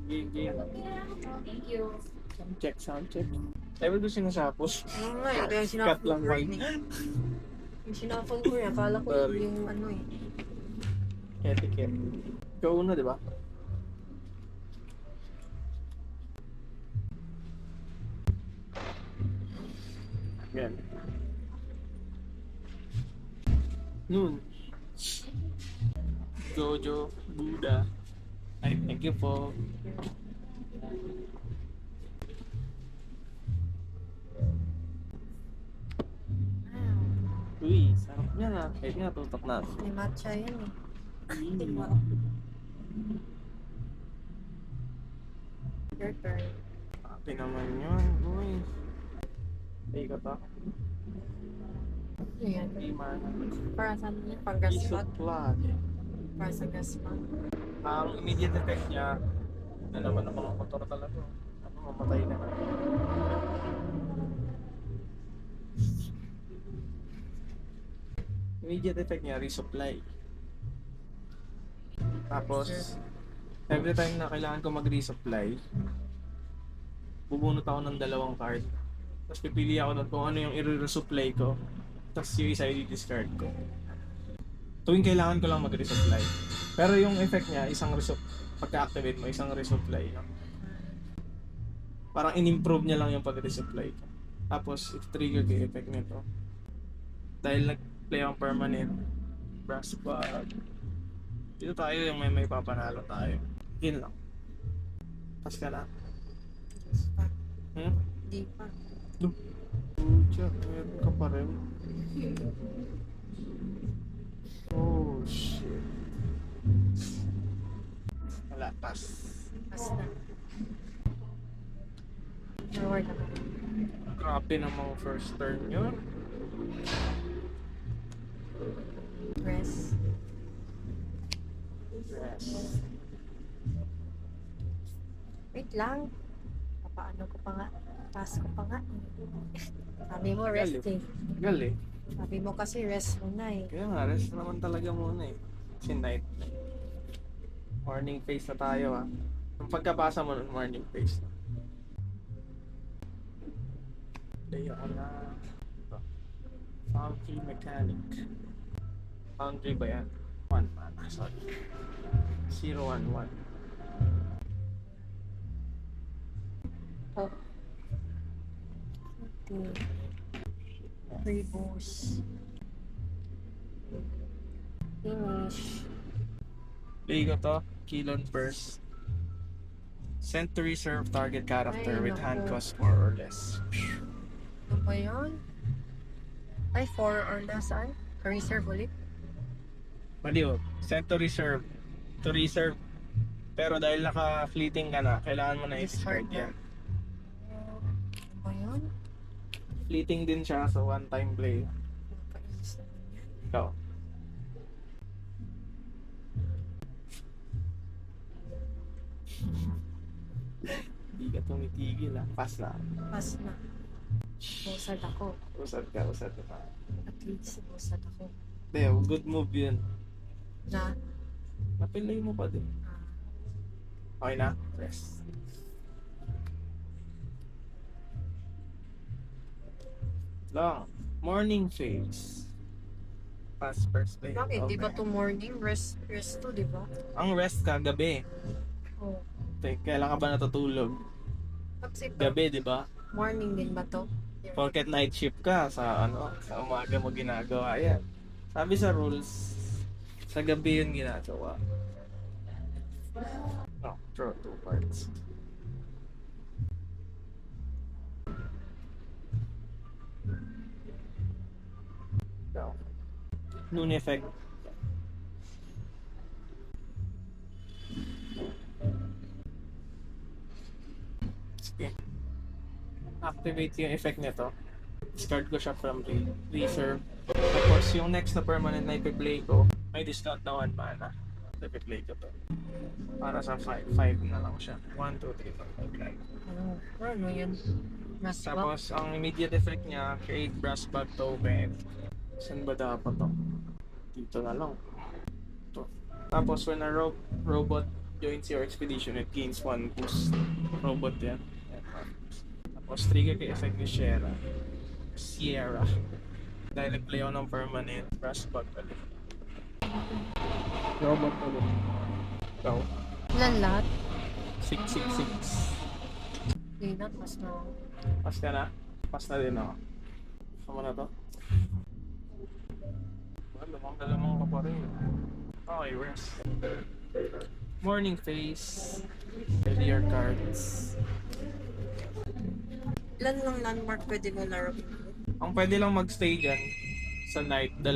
Game, game. Thank you. Sound check, sound check. Ay, ba't ko sinasapos? Ano nga, kaya Cut sinapon lang ko rin man. eh. Yung sinapon ko rin, akala ko Sorry. yung ano eh. Etiquette. Ikaw una, di ba? Yan. Noon. Jojo, Buddha. Ay, thank you po. Uy, sarap niya na. Kahit nga, tutok na. May matcha yan eh. Your turn. Happy naman yun. Uy. Ay, ka to. Ano yan? Ay, man. Para saan yan? Pang gas Isot pot? flat. Para sa gas pot? Ang immediate effect niya, na naman ang mga motor talaga. Ano, mamatay na. Immediate effect niya, resupply. Tapos, every time na kailangan ko mag-resupply, bubunot ako ng 2 card. Tapos pipili ako doon kung ano yung i-resupply ko. Tapos yung isa i-discard ko. Tuwing kailangan ko lang mag-resupply. Pero yung effect niya, pagka-activate mo, isang resupply. No? Parang in-improve niya lang yung pag-resupply ko. Tapos, it-trigger ko yung effect nito. Dahil nag-play ang permanent brass bag. Dito tayo yung may papanalo tayo. Yun lang. Pas ka na. Gas pa. Di pa. Pucha, meron ka pa rin. Oh, shit. Wala, pass. Pas na. Forward na. Grabe namang first turn yun. Press. Yes. Wait lang. Papaano ko pa nga. Pass ko pa nga. Sabi mo rest eh. Gali. Sabi mo kasi rest muna eh. Kaya nga, rest naman talaga muna eh. Kasi night. Morning face na tayo ah. Ang pagkabasa mo ng morning face na. Layo ko na. Foundry mechanic. Foundry ba yan? 1 mana, sorry. 011. Oh. Okay. Reboost. Finish. Play ko to. Kilon first. Send to reserve target character Ay, with hand naku. cost 4 or less. Ano ba yun? Ay, 4 or less ay? Reserve ulit? Maliw. Send to reserve. To reserve. Pero dahil naka-fleeting ka na, kailangan mo na i-discard Discard na. yan. Ano ba yun? Fleeting din siya sa one-time play. Nakainis naman yan. Ikaw. Hindi ka tumitigil ah. Pass na. Pass na. Busad ako. Usad ka pa. At least, busad ako. Hindi, good move yun. Na? Napilay mo pa din. ah, Okay na? Rest. Long. Morning phase. Pass first play. Bakit? Di ba Okay. to morning? Rest to, di ba? Ang rest ka gabi. Oh. Kailan ka ba natutulog? Tapos ito, Gabi, di ba? morning din ba to? Porket night shift ka sa sa umaga mo ginagawa yan. Sabi sa rules, sa gabi yun ginagawa. No, draw 2 parts. Go. Noon effect. Sige. Activate yung effect nito. Discard ko siya from reserve. Tapos yung next na permanent na ipi-play ko, may discount na 1 mana. Ipi-play ko to. Para sa 5 na lang siya. 1, 2, 3, 4, 5. Ano yan? Mas Tapos ang immediate effect niya, create brass bag token. Saan ba dapat to? Dito na lang. Ito. Tapos when a robot Joins your expedition, it gains 1 boost. Robot yan. Tapos trigger kay effect ni Sierra. Dahil nag-play ako ng permanent brush bug ulit. Robot ulit. Ikaw. Ilan lahat? 666. Hindi na, mas na. Pass ka na? Pass na din ako. Gusto mo na to? Well, lamang ka pa rin. Okay, rest. Morning phase. Earlier cards. Ilan lang landmark pwede mo laro? Ang pwede lang magstay dyan sa night, 2.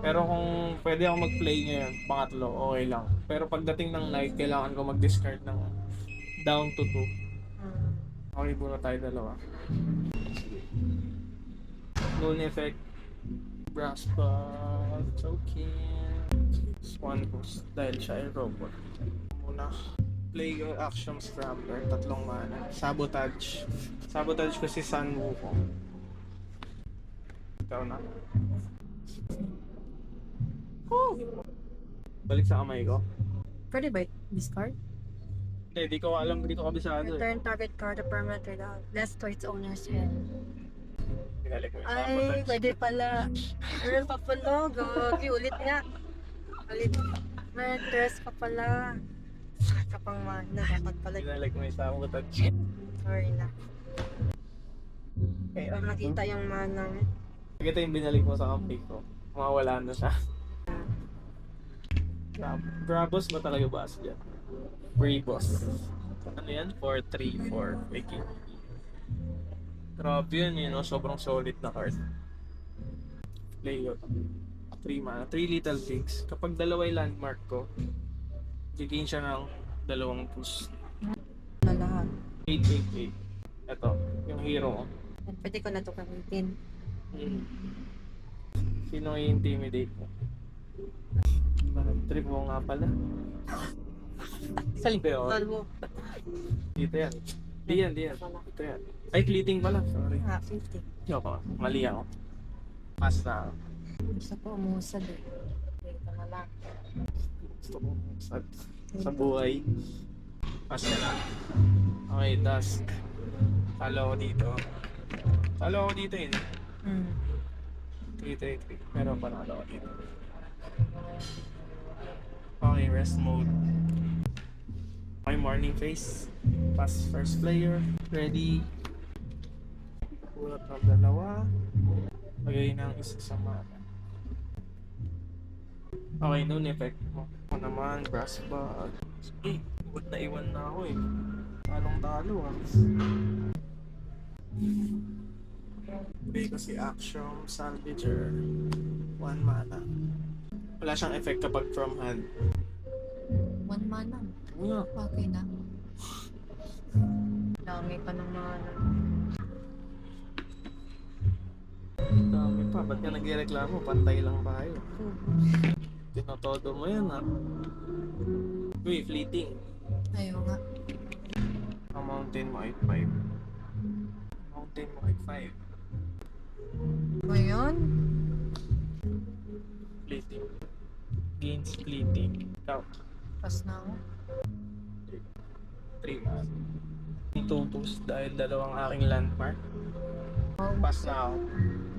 Pero kung pwede ako mag-play ngayon, pangatlo, okay lang. Pero pagdating ng night, kailangan ko mag-discard ng down to 2. Okay, muna tayo 2. Noon effect. Brass bug. Token. Swan boost. Dahil siya ay robot. Muna. Play your action scrambler. 3 mana. Sabotage. Sabotage ko si Sunwoo ko. Ikaw na. Balik sa kamay ko. Pwede ba discard? Hindi ko alam. Hindi ko kabisado eh. Return target card a permanent without less to its owner's hand. Pinalik mo yung Ay, sabotage. pwede pala. Meron pa pala. Gagi, ulit nga. Ulit. May dress pa pala. Kapang mana. Dapat pala. Pinalik mo yung sabotage. Sorry na. Okay, Para nakita yung mana. Nakita yung binalik mo sa kampi ko. Mawawala na siya. Brabos ba talaga boss dyan? Brabos. Ano yan? 4-3-4. Wiki. Grabe yun, sobrang solid na card. Play ko. 3 mana. 3 little pigs. Kapag dalawa yung landmark ko, gain siya ng 2 boost. Na lahat. 8-8-8. Ito, yung hero ko. Pwede ko na ito gamitin. Sino i-intimidate mo? Trip mo nga pala. Saan ba yun? Tol mo. Dito yan. Di yan. Ito yan. Ay, fleeting pala. Sorry. 50. Yoko, mali ako. Pass na ako. Gusto ko umusad eh. Dito na lang. Gusto ko sa buhay. Pass na lang. Okay, dusk. Talo ko dito. Talo ko dito yun. 3-3-3. Pero panalo ko dito. Okay, rest mode. Okay, morning phase. Pass first player. Ready. Pulot ng 2. Lagay ng isa sa mana. Okay, noon effect mo. Ako naman, brass bug. Eh, iwan na iwan na ako eh. Talong-talo ah. Play ko si Action, Salvager. 1 mana. Wala siyang effect kapag from hand. 1 mana. Nga. Okay na. Dami pa ng mana. Dami pa. Ba't ka nagreklamo? Pantay lang tayo. Tinotodo mo yan ha. Uy, fleeting. Ayaw nga. Ang mountain mo ay 5. Mountain mo ay 5. Ngayon? Fleeting. Gains fleeting. Ikaw. Pas na ako. 3 man. 2 boost dahil 2 aking landmark. Oh, Pass na ako.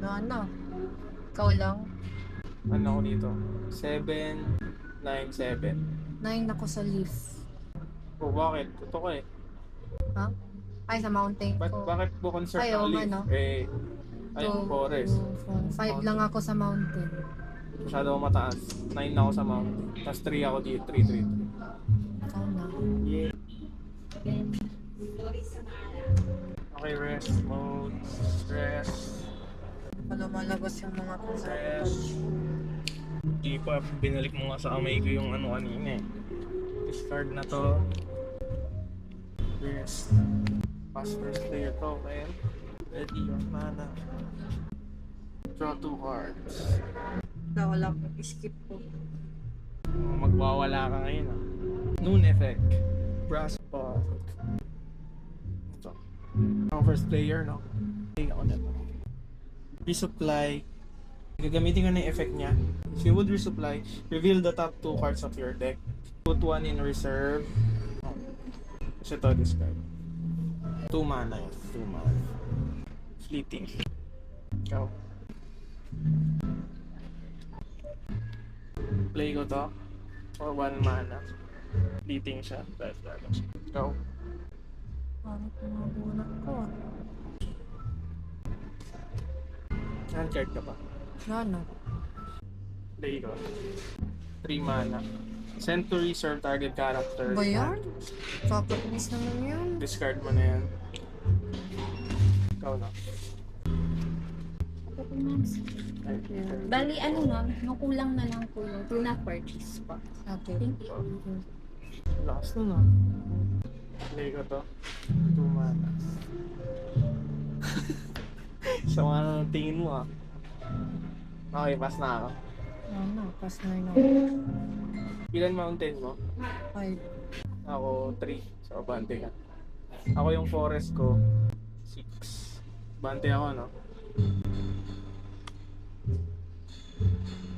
na. Ikaw lang. Ano ako dito? 7, 9, 7. 9 ako sa leaf. Oh, bakit? Totoo eh. Ha? Ay, sa mountain ko. Bakit mo concern Ayaw, ng leaf? ano? Eh, ayun, forest. 5 lang ako sa mountain. Masyado ako mataas. 9 na ako sa mountain. Tapos 3 ako dito. 3. Ikaw na. Yeah. Okay, rest mode. Stress. Lumalabas yung mga Stress. Di pa, binalik mo nga sa kamay ko yung ano kanina eh. Discard na to. Rest. Pass first player token. Ready your mana. Draw 2 cards. wala ko. Skip ko. Magwawala ka ngayon ah. Noon effect. Brass bug. Ito. Ang first player, no? Okay, ako na to. Resupply. Gagamitin ko na yung effect niya. If you would resupply, reveal the top 2 cards of your deck. Put 1 in reserve. Kasi ito, discard. 2 mana yun. 2 mana. Fleeting. Ikaw. Play ko to. For 1 mana. Fleeting siya. Ikaw. Parang pumabunat ko. Handcard ka pa. Ano? Play ko. 3 mana. Send to reserve target character. Ba yan? Kakatinis naman yun. Discard mo na yan. Ikaw na. Okay, ma'am. Bali, ano ma'am, yung kulang na lang po yung tuna purchase po. Okay. Thank you. Lakas na no. Play ko to. 2 mana. Sama na ng tingin mo ah. Okay, pass na ako. Ano? Pass na yun ako. Ilan mountain mo? 5. Ako 3. So, bante ka. Ako yung forest ko 6. Bante ako, no?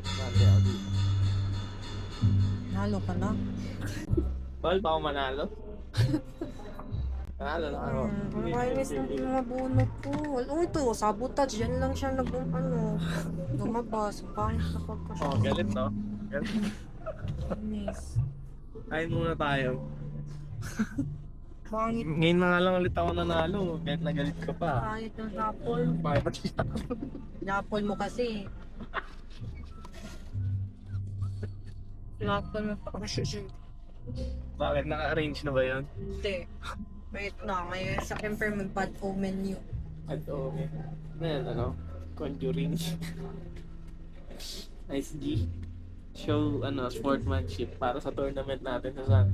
Bante ako dito. Halo ka na? Bawal pa ako manalo? Manalo na ako. Kainis ng mga bunot ko. Oh, ito, sabotage. Yan lang siya lumabas. Pangit sa pagkasya. Oh, galit no? Galit. Kainis. Kain muna tayo. Pangit. Ngayon na nga lang ulit ako nanalo. Kahit nagalit ka pa. Pangit ng sapol. Bakit ba siya? Napol mo kasi. Napol mo pa kasi. Bakit? Naka-arrange na ba yun? Hindi. Wait na, may sa confirm bad omen yun. At okay. Ano yan, ano? Conjuring. Nice G. Show, sportsmanship para sa tournament natin sa San.